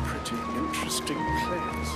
Pretty interesting place.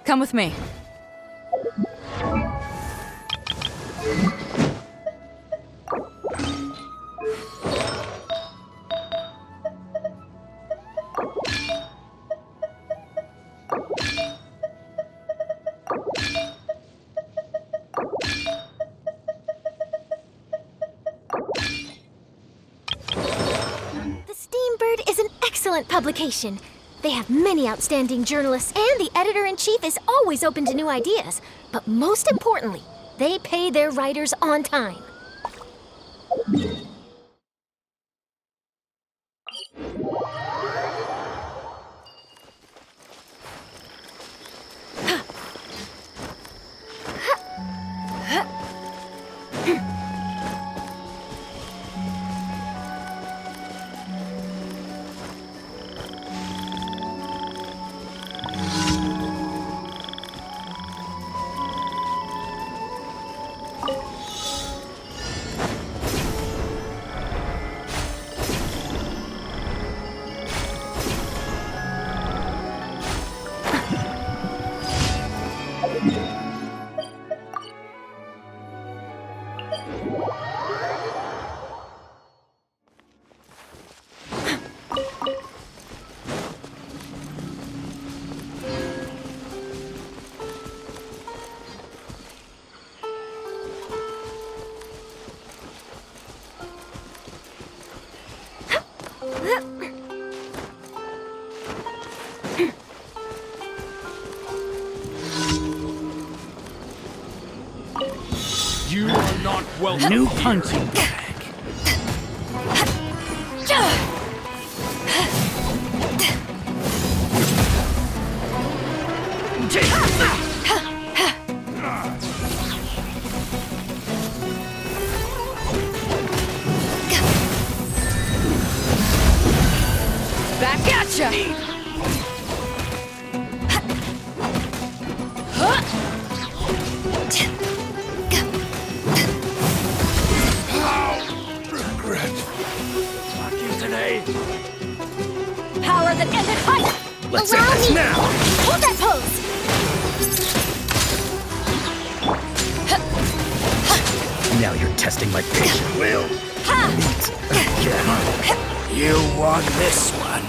Come with me. Excellent publication. They have many outstanding journalists, and the editor-in-chief is always open to new ideas. But most importantly, they pay their writers on time. You are not welcome. New here. punching bag. Back at ya! Pow! Let's Allow end this me. now! Hold that pose! Now you're testing my patient will. Meet again. You won this one.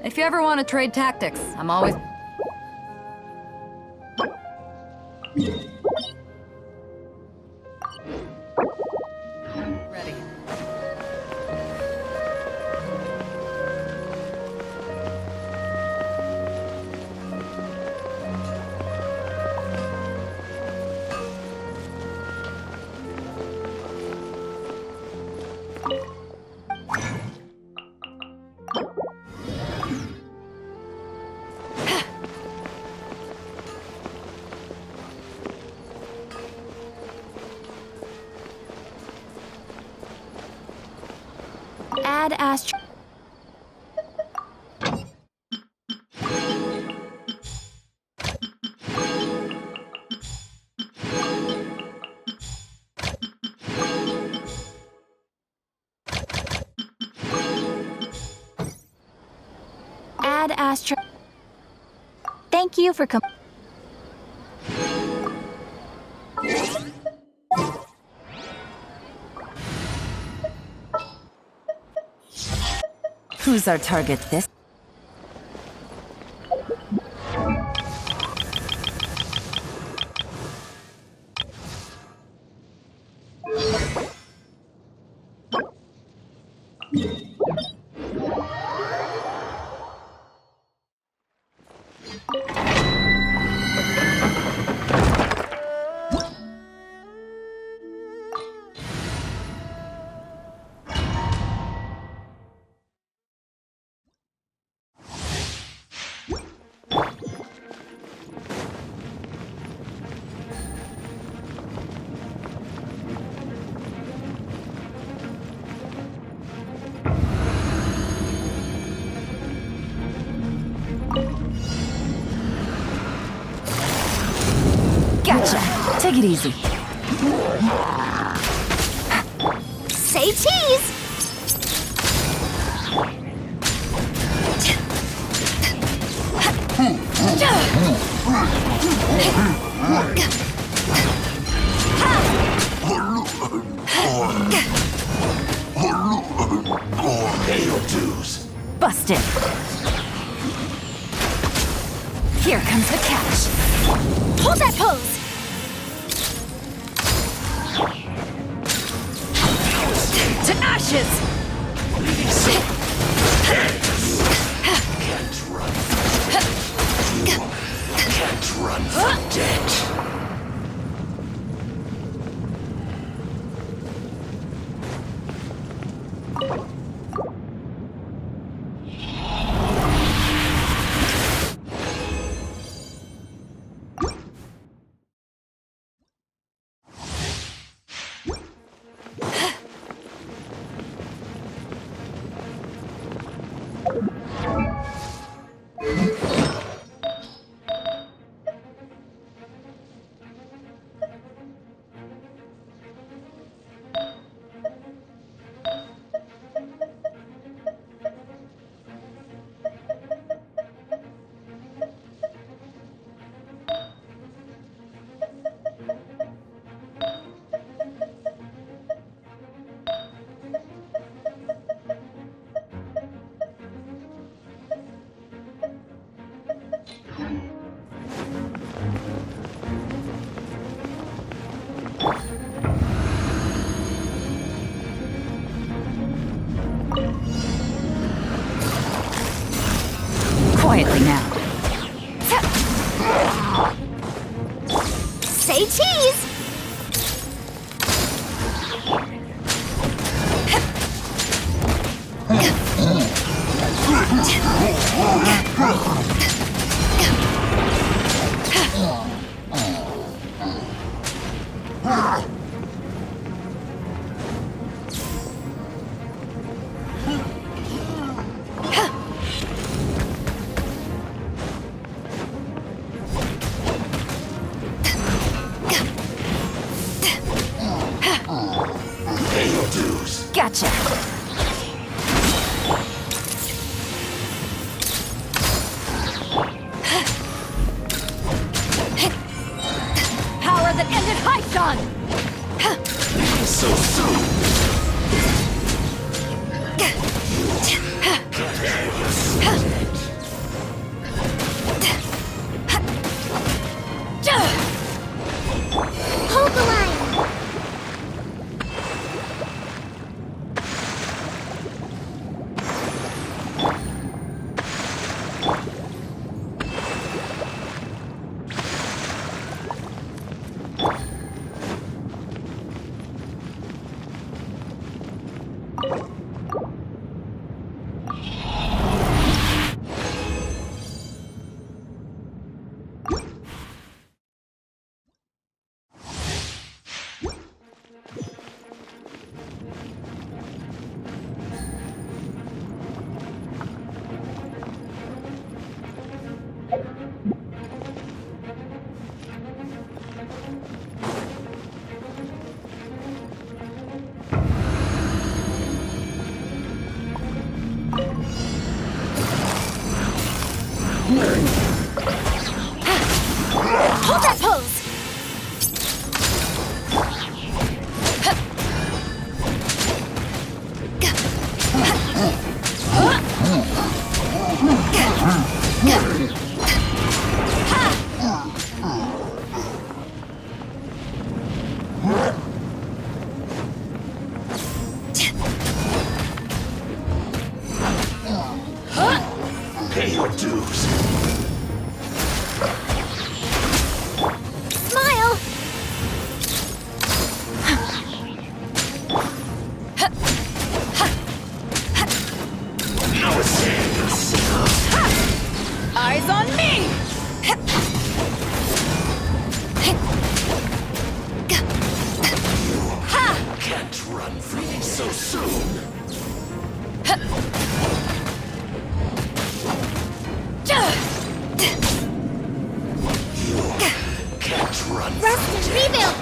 If you ever want to trade tactics, I'm always... ready. Add Astro. Add Astro. Thank you for coming. Who's our target this? Gotcha. Take it easy. Say cheese! Pay your dues. Busted. Here comes the catch. Hold that pose! To ashes! Can't run. Can't run from death. Say cheese! Pay your dues. Gotcha. Power that ended Haishan! So soon. Hold the line! Hold that pose! Pay your dues. Smile! Now save yourself. Eyes on me! Can't run from me so soon. Can't run Rest from and death. rebuild!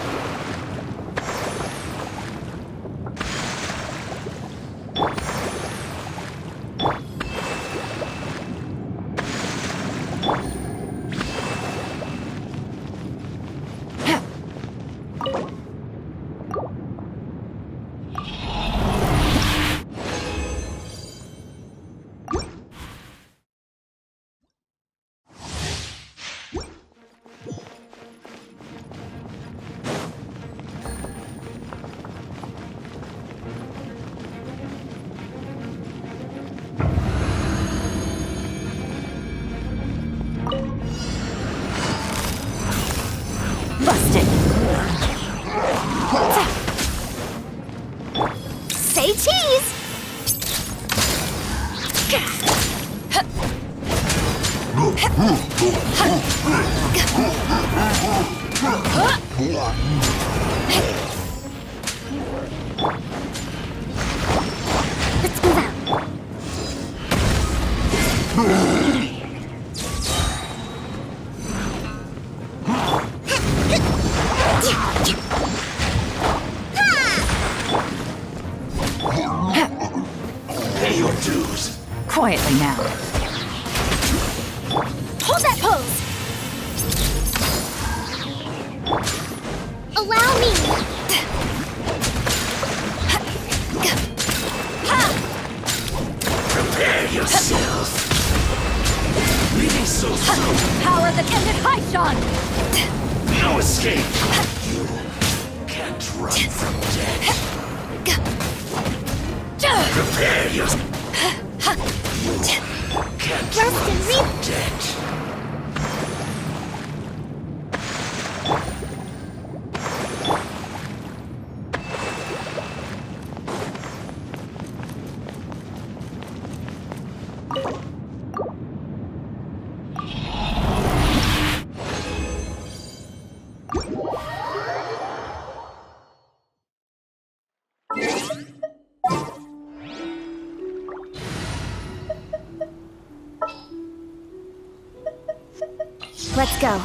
Busted. Say cheese! Let's move out. Pay your dues. Quietly now. Hold that pose! Allow me! Prepare yourself. Leaving so soon. Power that ended Haishan! No escape. You can't run from death. Prepare yourself. You can't Rest run and from death. Let's go.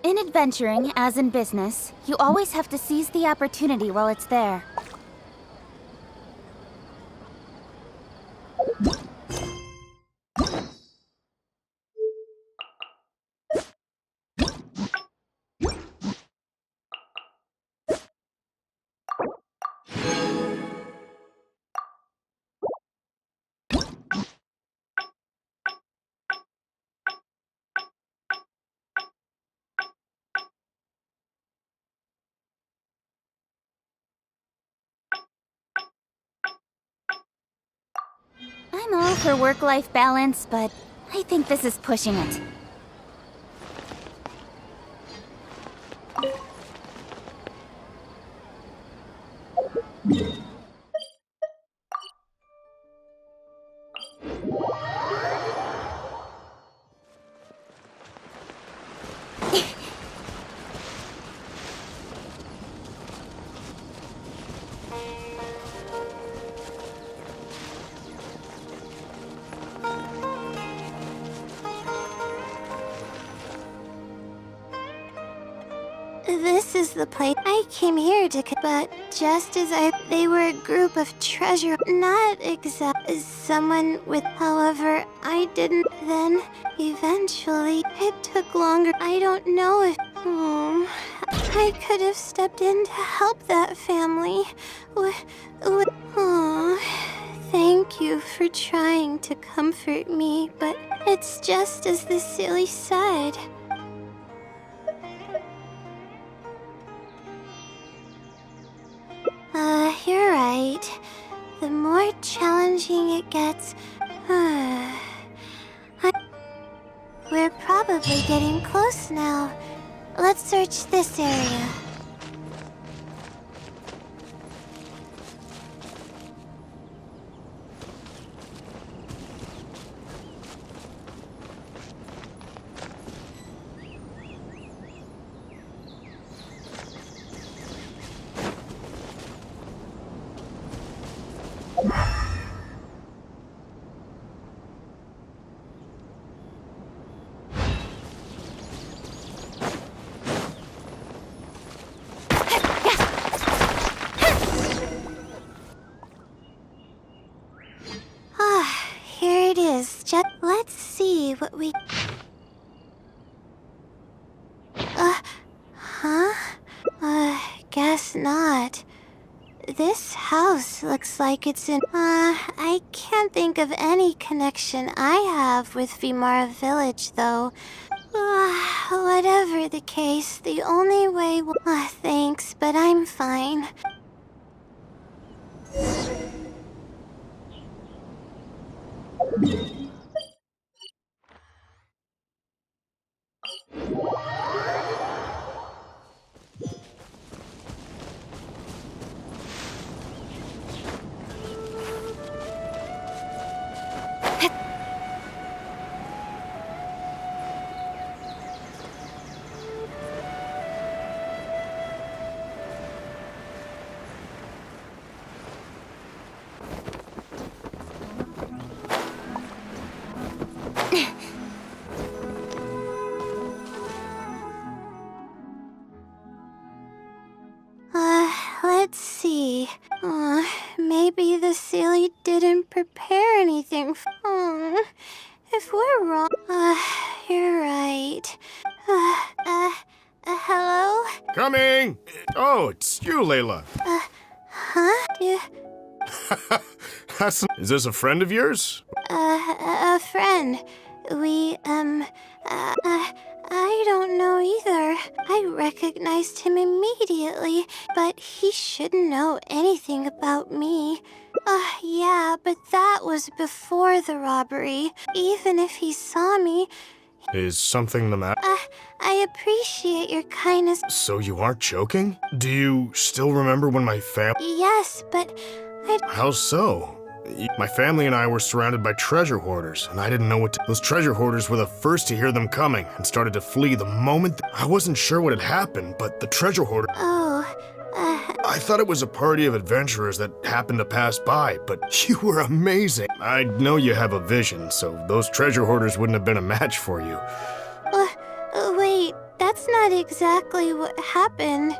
In adventuring, as in business, you always have to seize the opportunity while it's there. I'm all for work-life balance, but I think this is pushing it. This is the place I came here to, but just as they were a group of treasure, not exact someone with, however, I didn't then, eventually, it took longer. I don't know if, I could have stepped in to help that family. Thank you for trying to comfort me, but it's just as the silly said. You're right. The more challenging it gets, we're probably getting close now. Let's search this area. is. Just let's see what we. Huh? Guess not. This house looks like it's in. I can't think of any connection I have with Vimara Village, though. Whatever the case, the only way. Thanks, but I'm fine. Let's see. Maybe the Sealy didn't prepare anything. If we're wrong, you're right. Hello? Coming! Oh, it's you, Layla. Huh? Is this a friend of yours? A friend. I don't know either. I recognized him immediately, but he shouldn't know anything about me. Yeah, but that was before the robbery. Even if he saw me... Is something the matter? I appreciate your kindness. So you aren't joking? Do you still remember when my Yes, but How so? My family and I were surrounded by treasure hoarders, and I didn't know what to... Those treasure hoarders were the first to hear them coming and started to flee the moment... I wasn't sure what had happened, but the treasure hoarder... I thought it was a party of adventurers that happened to pass by, but you were amazing. I know you have a vision, so those treasure hoarders wouldn't have been a match for you. Wait, that's not exactly what happened.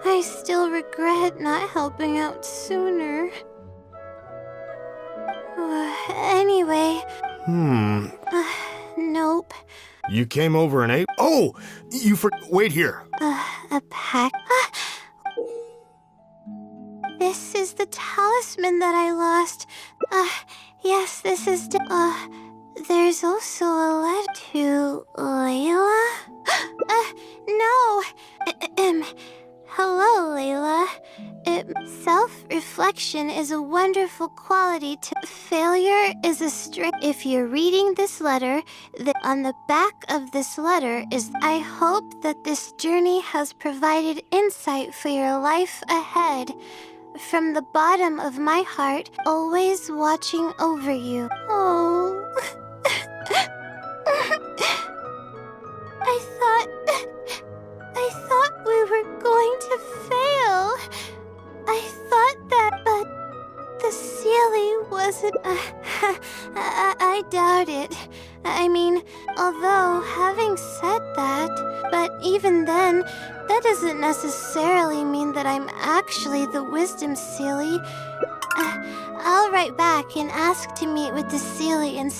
I still regret not helping out sooner. Anyway. Nope. You came over and ate? Oh! Wait here. A pack. This is the talisman that I lost. Yes, this is. There's also a letter to Layla. No. Hello, Layla. Self-reflection is a wonderful quality to... Failure is a strength. If you're reading this letter, on the back of this letter is... I hope that this journey has provided insight for your life ahead. From the bottom of my heart, always watching over you. Oh. I thought we were going to fail. I thought that, but the Sealy wasn't... I doubt it. I mean, although having said that, but even then, that doesn't necessarily mean that I'm actually the Wisdom Sealy. I'll write back and ask to meet with the Sealy and...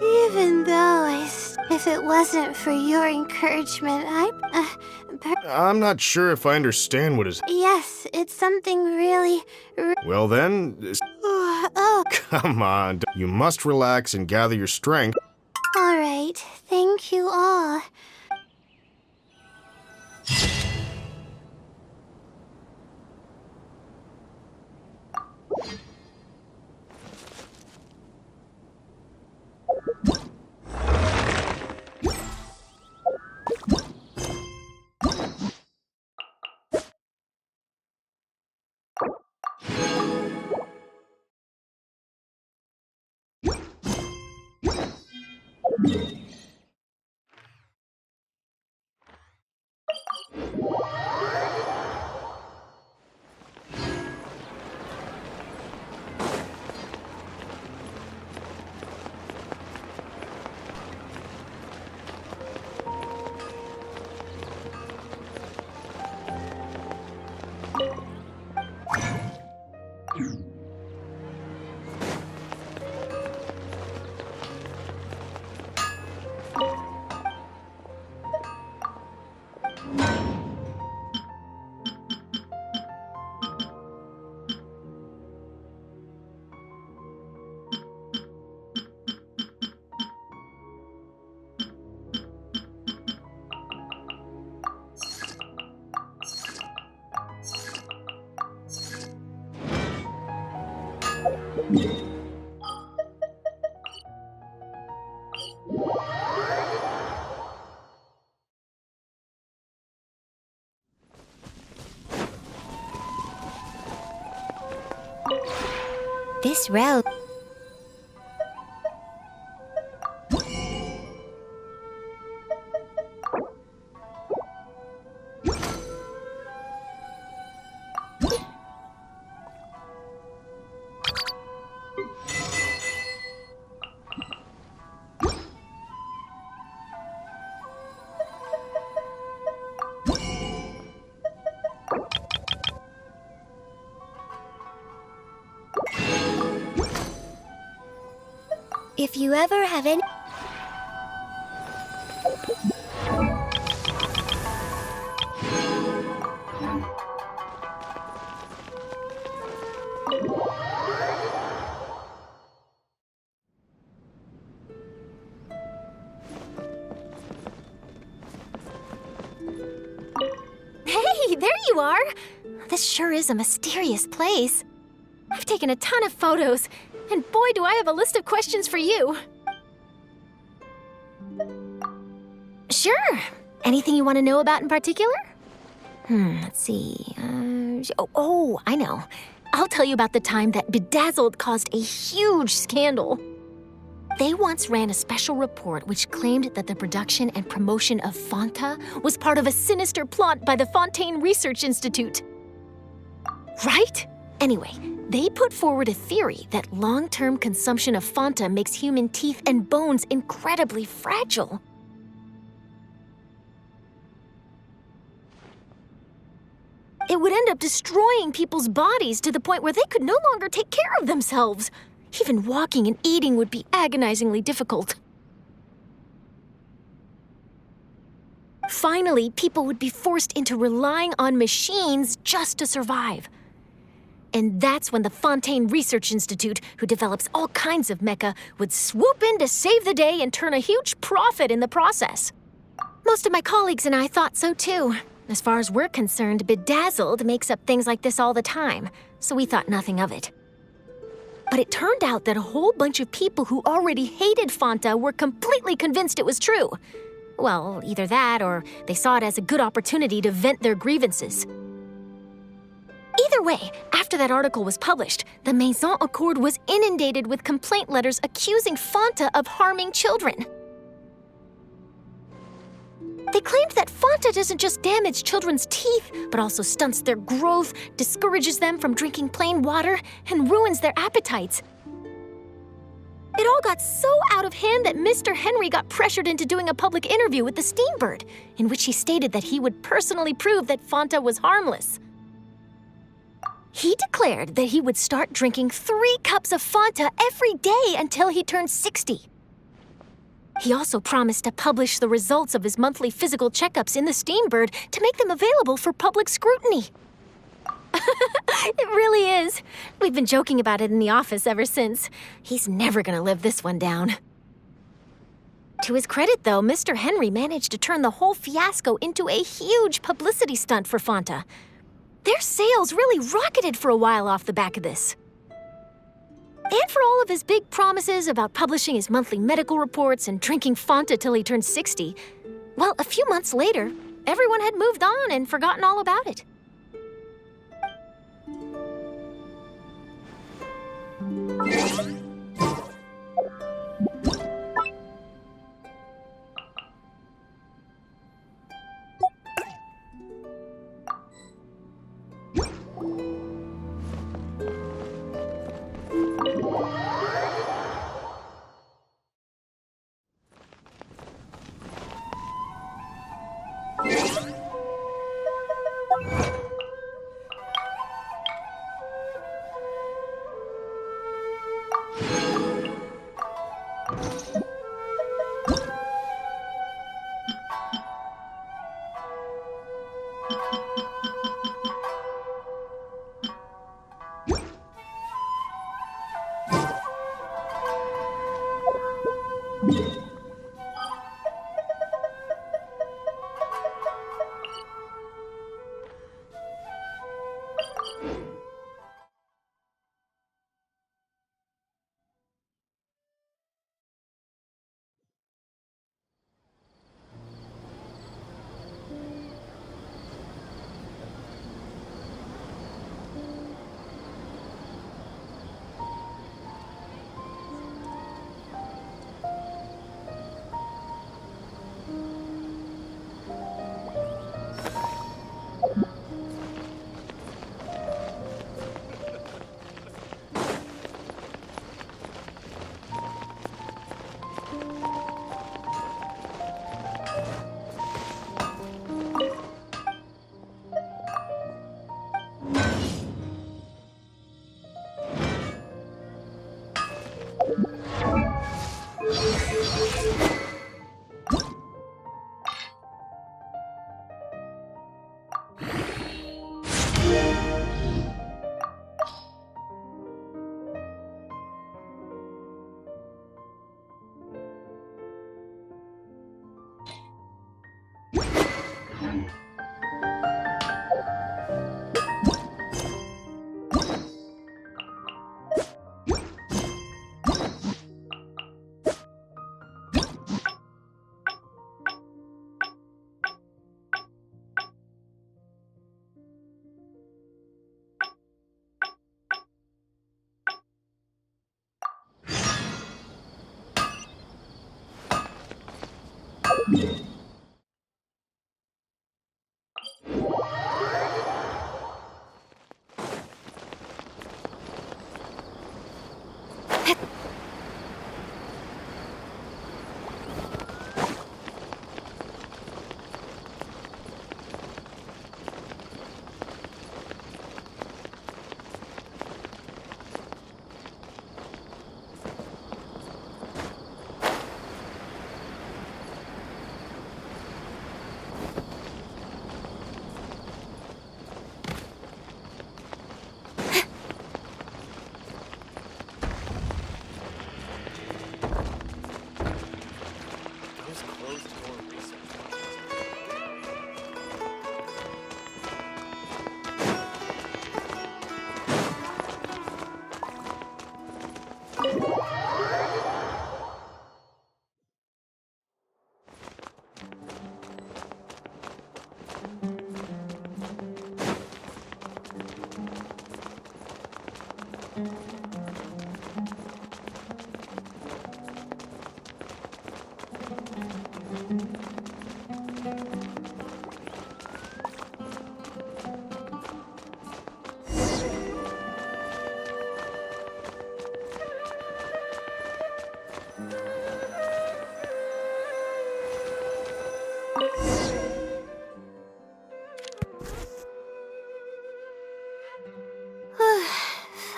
Even though if it wasn't for your encouragement, I'm not sure if I understand what is... Yes, it's something really... Well then... Oh. Come on, you must relax and gather your strength. All right, thank you all. This road. If you ever have any... Hey, there you are! This sure is a mysterious place. I've taken a ton of photos, and boy do I have a list of questions for you. Sure. Anything you want to know about in particular? Let's see. I know. I'll tell you about the time that Bedazzled caused a huge scandal. They once ran a special report which claimed that the production and promotion of Fanta was part of a sinister plot by the Fontaine Research Institute. Right? Anyway, they put forward a theory that long-term consumption of Fanta makes human teeth and bones incredibly fragile. It would end up destroying people's bodies to the point where they could no longer take care of themselves. Even walking and eating would be agonizingly difficult. Finally, people would be forced into relying on machines just to survive. And that's when the Fontaine Research Institute, who develops all kinds of mecha, would swoop in to save the day and turn a huge profit in the process. Most of my colleagues and I thought so too. As far as we're concerned, Bedazzled makes up things like this all the time, so we thought nothing of it. But it turned out that a whole bunch of people who already hated Fanta were completely convinced it was true. Well, either that or they saw it as a good opportunity to vent their grievances. Either way, after that article was published, the Maison Accord was inundated with complaint letters accusing Fanta of harming children. They claimed that Fanta doesn't just damage children's teeth, but also stunts their growth, discourages them from drinking plain water, and ruins their appetites. It all got so out of hand that Mr. Henry got pressured into doing a public interview with the Steambird, in which he stated that he would personally prove that Fanta was harmless. He declared that he would start drinking 3 cups of Fanta every day until he turned 60. He also promised to publish the results of his monthly physical checkups in the Steambird to make them available for public scrutiny. It really is. We've been joking about it in the office ever since. He's never gonna live this one down. To his credit, though, Mr. Henry managed to turn the whole fiasco into a huge publicity stunt for Fanta. Their sales really rocketed for a while off the back of this. And for all of his big promises about publishing his monthly medical reports and drinking Fanta till he turned 60, well, a few months later, everyone had moved on and forgotten all about it.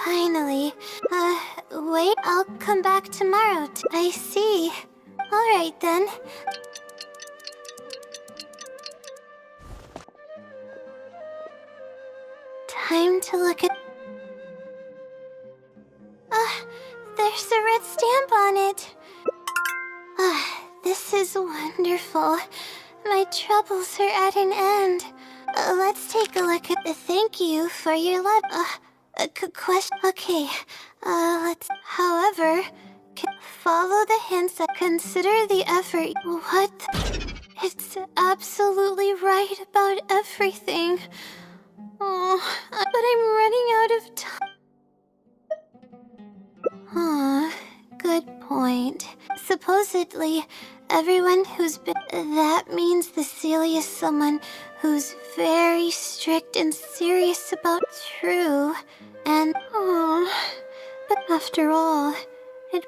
Finally. Wait, I'll come back tomorrow. I see. Alright then. Time to look at... there's a red stamp on it. This is wonderful. My troubles are at an end. Let's take a look at the thank you for your love. Question. Okay. Let's. However, follow the hints that consider the effort. What? It's absolutely right about everything. Oh, but I'm running out of time. Good point. Supposedly, everyone who's been... That means the Sealy is someone who's very strict and serious about true. And... but after all, it...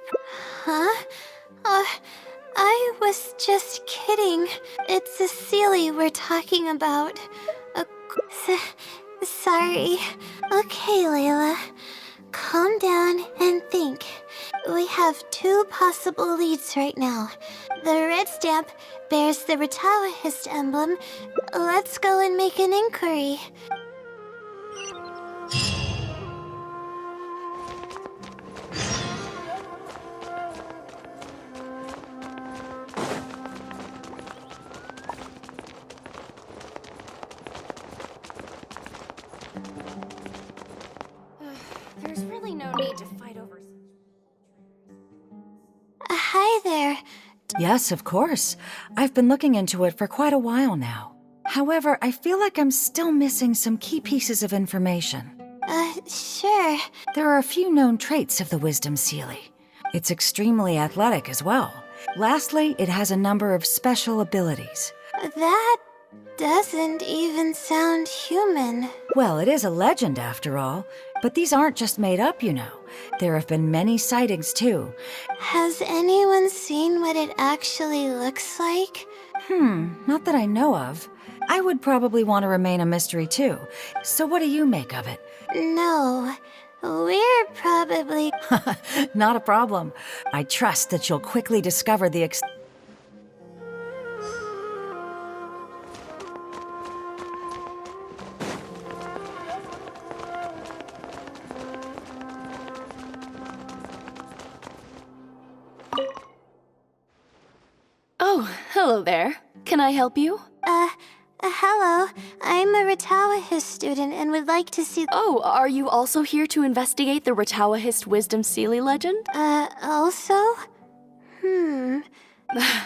I was just kidding. It's a Sealy we're talking about. Sorry. Okay, Layla. Calm down and think. We have two possible leads right now. The red stamp bears the Retawahist emblem. Let's go and make an inquiry. There's really no need to fight over... Hi there. Yes, of course. I've been looking into it for quite a while now. However, I feel like I'm still missing some key pieces of information. Sure. There are a few known traits of the Wisdom Sealy. It's extremely athletic as well. Lastly, it has a number of special abilities. That doesn't even sound human. Well, it is a legend after all, but these aren't just made up, you know. There have been many sightings too. Has anyone seen what it actually looks like? Not that I know of. I would probably want to remain a mystery too. So what do you make of it? No. We're probably... Not a problem. I trust that you'll quickly discover the Oh, hello there. Can I help you? Hello. I'm a Ratawahist student and would like to see... Oh, are you also here to investigate the Ratawahist Wisdom Sealy legend? Also?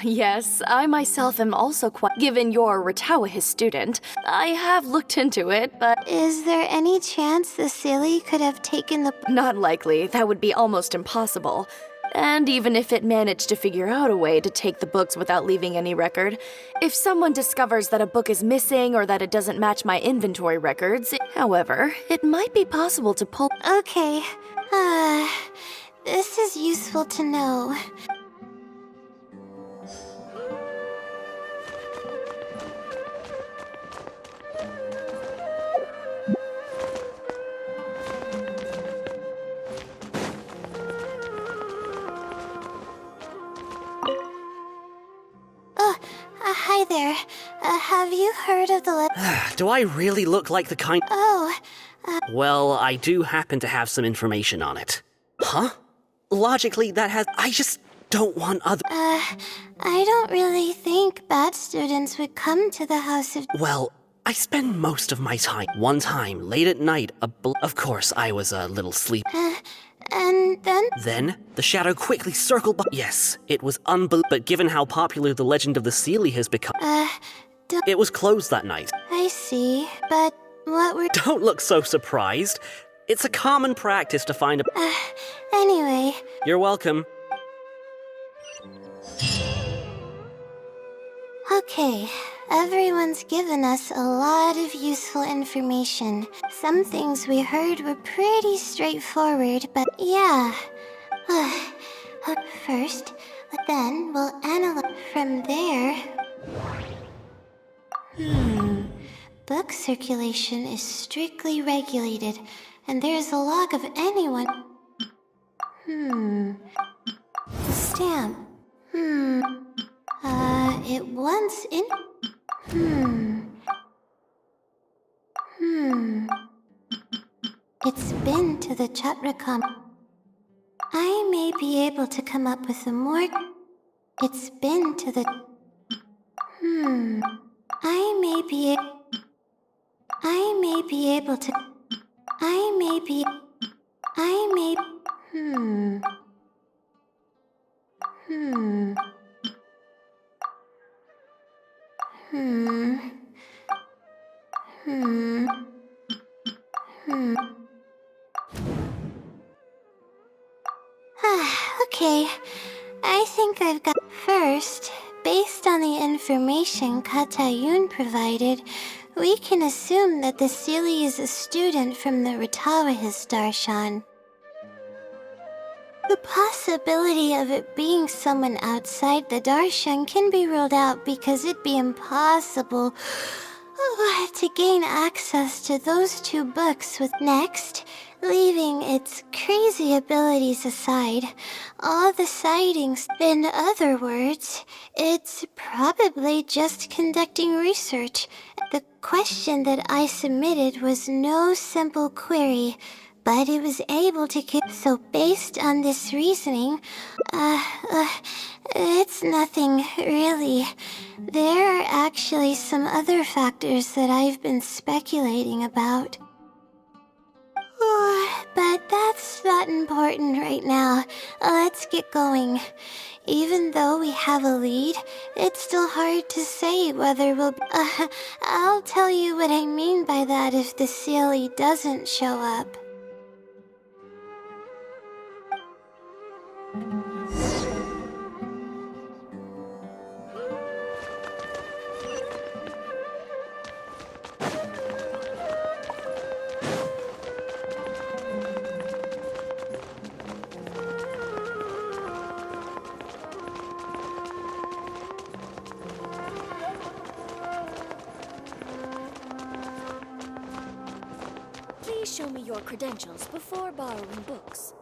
Yes, I myself am also quite... Given you're a Ratawahist student, I have looked into it, but... Is there any chance the Sealy could have taken the... Not likely. That would be almost impossible. And even if it managed to figure out a way to take the books without leaving any record, if someone discovers that a book is missing or that it doesn't match my inventory records, however, it might be possible to pull... Okay. This is useful to know. Hi there. Have you heard of the Do I really look like the kind... Oh, Well, I do happen to have some information on it. Huh? Logically, that has... I just don't want other... I don't really think bad students would come to the House of... Well, I spend most of my time. One time, late at night, of course, I was a little sleepy. And then... Then, the shadow quickly circled by... Yes, it was unbelievable, but given how popular the legend of the Sealy has become... It was closed that night. I see, but what were... Don't look so surprised. It's a common practice to find a... Anyway... You're welcome. Okay, everyone's given us a lot of useful information. Some things we heard were pretty straightforward, but yeah. First, then we'll analyze from there. Book circulation is strictly regulated, and there's a log of anyone... Stamp. It once in... It's been to the Chatracom. I may be able to come up with a more... It's been to the... I may be able to... I may... Okay, I think I've got... First, based on the information Katayun provided, we can assume that the Sealy is a student from the Ratawahist Darshan. The possibility of it being someone outside the Darshan can be ruled out because it'd be impossible to gain access to those two books with... Next, leaving its crazy abilities aside, all the sightings... In other words, it's probably just conducting research. The question that I submitted was no simple query, but it was able to keep... So based on this reasoning, it's nothing, really. There are actually some other factors that I've been speculating about. But that's not important right now. Let's get going. Even though we have a lead, it's still hard to say whether we'll... I'll tell you what I mean by that if the Sealy doesn't show up. Please show me your credentials before borrowing books.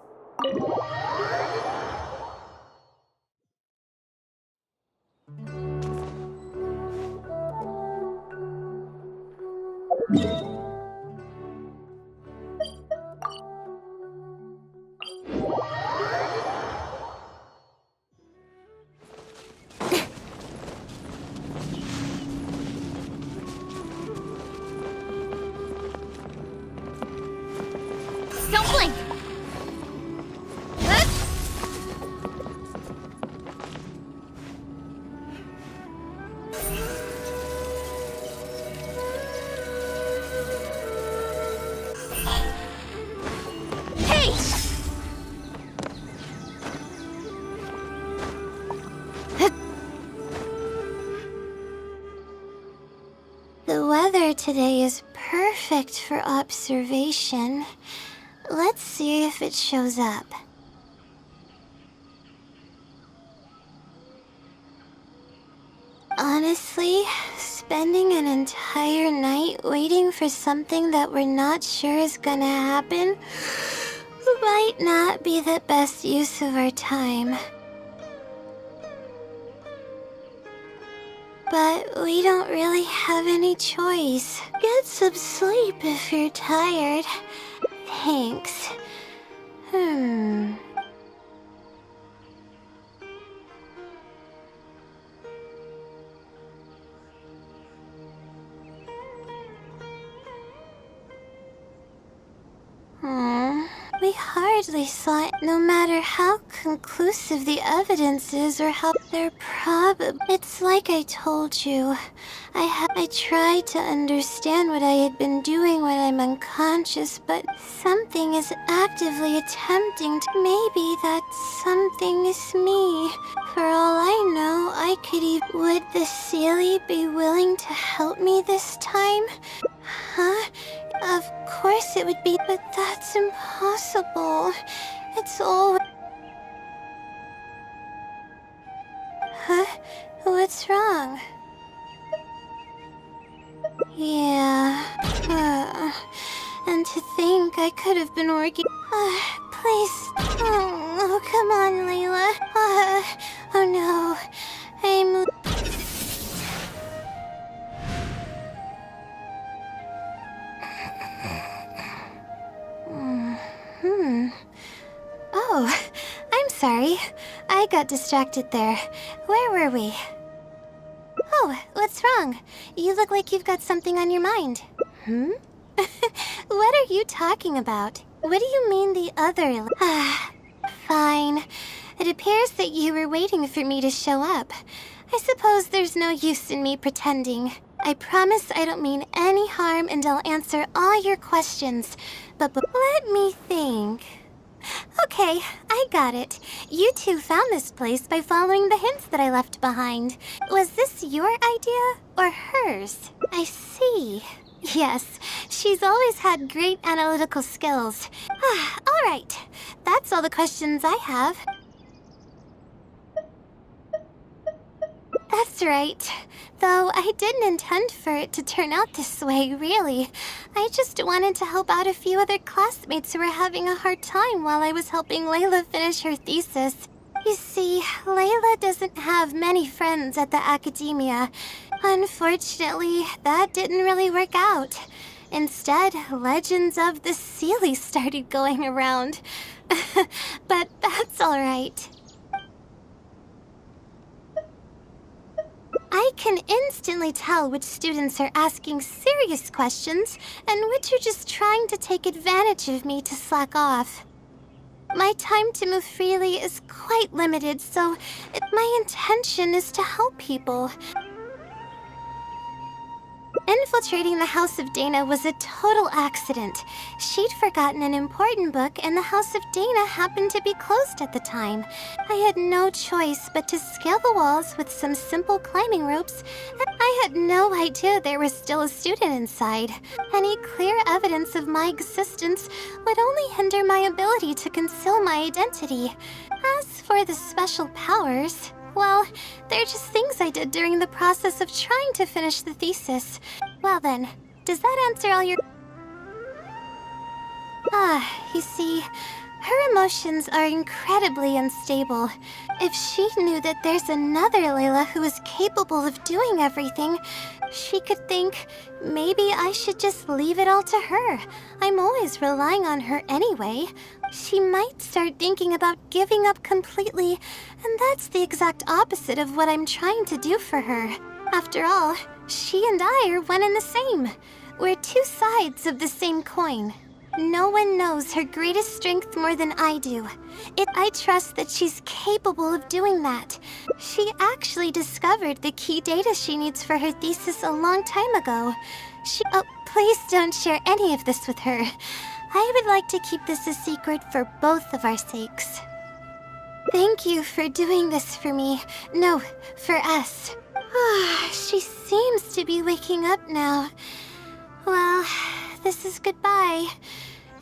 weather today is perfect for observation. Let's see if it shows up. Honestly, spending an entire night waiting for something that we're not sure is gonna happen might not be the best use of our time. But we don't really have any choice. Get some sleep if you're tired. Thanks. We hardly saw it, no matter how conclusive the evidence is or how they're probable. It's like I told you. I tried to understand what I had been doing when I'm unconscious, but something is actively attempting to. Maybe that something is me. For all I know, I could even. Would the Sealy be willing to help me this time? Huh? Of course it would be, but that's impossible. It's all... Huh? What's wrong? Yeah. And to think I could have been working... please. Oh, come on, Layla. Oh no. I'm... Oh, I'm sorry. I got distracted there. Where were we? Oh, what's wrong? You look like you've got something on your mind. What are you talking about? What do you mean the other? Fine. It appears that you were waiting for me to show up. I suppose there's no use in me pretending. I promise I don't mean any harm and I'll answer all your questions. But let me think. Okay, I got it. You two found this place by following the hints that I left behind. Was this your idea or hers? I see. Yes, she's always had great analytical skills. All right, that's all the questions I have. That's right. Though I didn't intend for it to turn out this way, really. I just wanted to help out a few other classmates who were having a hard time while I was helping Layla finish her thesis. You see, Layla doesn't have many friends at the academia. Unfortunately, that didn't really work out. Instead, legends of the Sealy started going around. But that's all right. I can instantly tell which students are asking serious questions and which are just trying to take advantage of me to slack off. My time to move freely is quite limited, so my intention is to help people. Infiltrating the House of Dana was a total accident. She'd forgotten an important book, and the House of Dana happened to be closed at the time. I had no choice but to scale the walls with some simple climbing ropes, and I had no idea there was still a student inside. Any clear evidence of my existence would only hinder my ability to conceal my identity. As for the special powers... well, they're just things I did during the process of trying to finish the thesis. Well then, does that answer all your... you see, her emotions are incredibly unstable. If she knew that there's another Layla who is capable of doing everything, she could think, maybe I should just leave it all to her. I'm always relying on her anyway. She might start thinking about giving up completely, and that's the exact opposite of what I'm trying to do for her. After all, she and I are one and the same. We're two sides of the same coin. No one knows her greatest strength more than I do. I trust that she's capable of doing that. She actually discovered the key data she needs for her thesis a long time ago. Oh, please don't share any of this with her. I would like to keep this a secret for both of our sakes. Thank you for doing this for me. No, for us. She seems to be waking up now. Well, this is goodbye.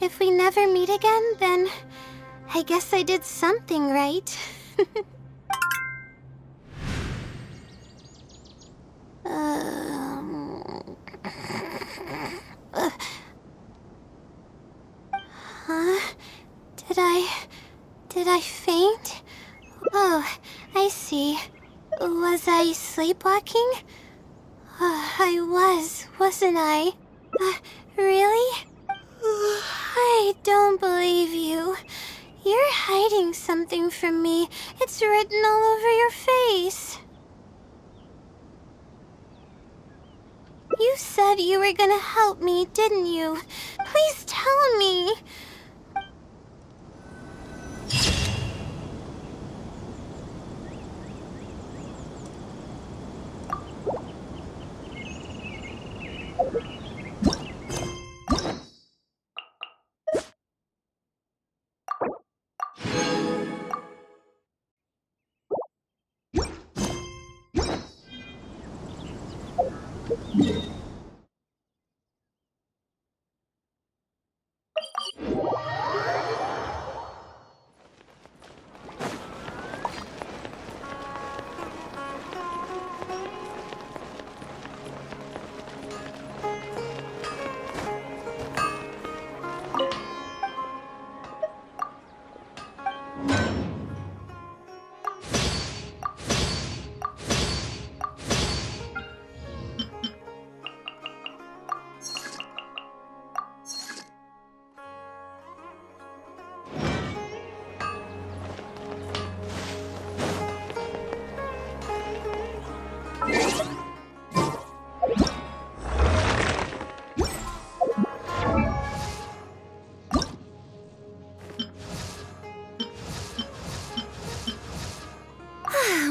If we never meet again, then I guess I did something right. Huh? Did I faint? Oh, I see. Was I sleepwalking? I wasn't I? Really? I don't believe you. You're hiding something from me. It's written all over your face. You said you were gonna help me, didn't you? Please tell me.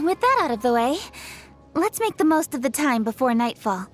With that out of the way, let's make the most of the time before nightfall.